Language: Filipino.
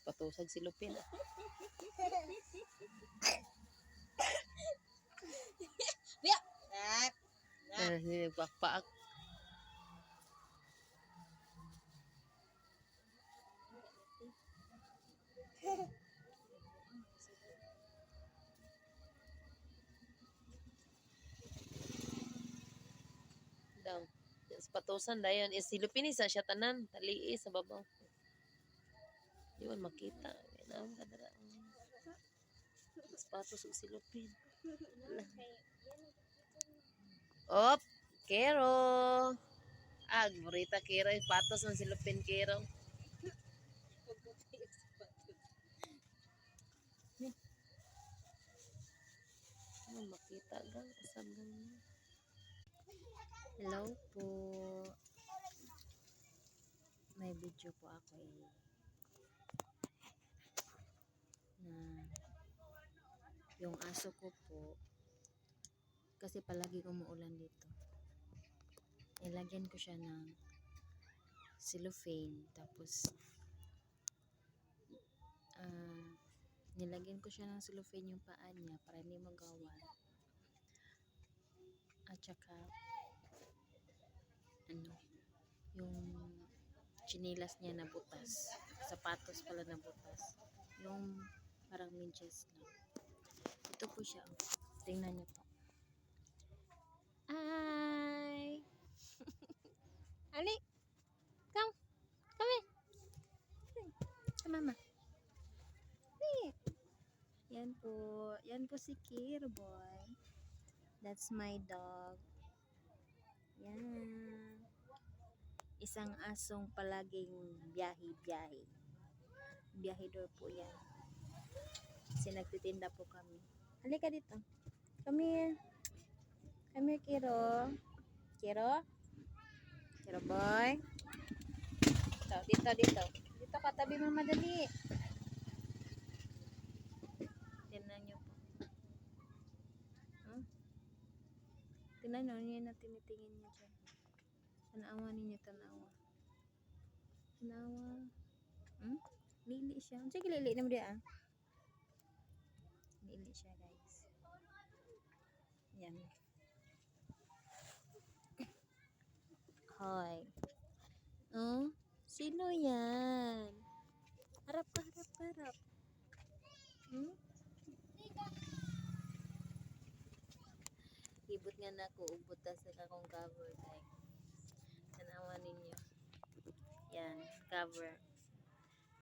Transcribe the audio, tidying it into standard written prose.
Patusag si Lupin. Nagpakpaak. Daw. Sa patusan dayon is si Lupin isa siya tanan, talii sa babaw. Di man makita. Naam kadara. Patus si Lupin. Op, Kero. Morita Kero, patos man si Lupin Kero. Makita gang usab gang. Hello po. May video po ako na yung aso ko po kasi palagi umuulan dito. Nilagyan ko siya ng cellophane tapos nilagyan ko siya ng cellophane yung paa niya para hindi magawan. At saka yung chinilas niya na butas, sapatos pala na butas, yung parang minches lang. Ito po siya, tingnan niyo po. Hi! Ali! Come here! Sa mama. Yan po si Kiro boy. That's my dog. Yan. Isang asong palaging biyahe-biyahe. Biyahedor po yan. Kasi nagtitinda po kami. Halika dito. Come here. Come here, Kiro. Kiro? Kiro boy. Dito. Dito ka, tabi mo madali. Tingnan nyo po. Tingnan nyo, yun na tinitingin nyo dyan. Tanawa ninyo, tanawa. Lili siya. Sige, lili naman dia. Lili siya, guys. Yan. Hoy. Sino yan? Harap ka. Ibot nga na ako, ubutas na akong cover, guys. Tanawa ninyo. Yan, cover.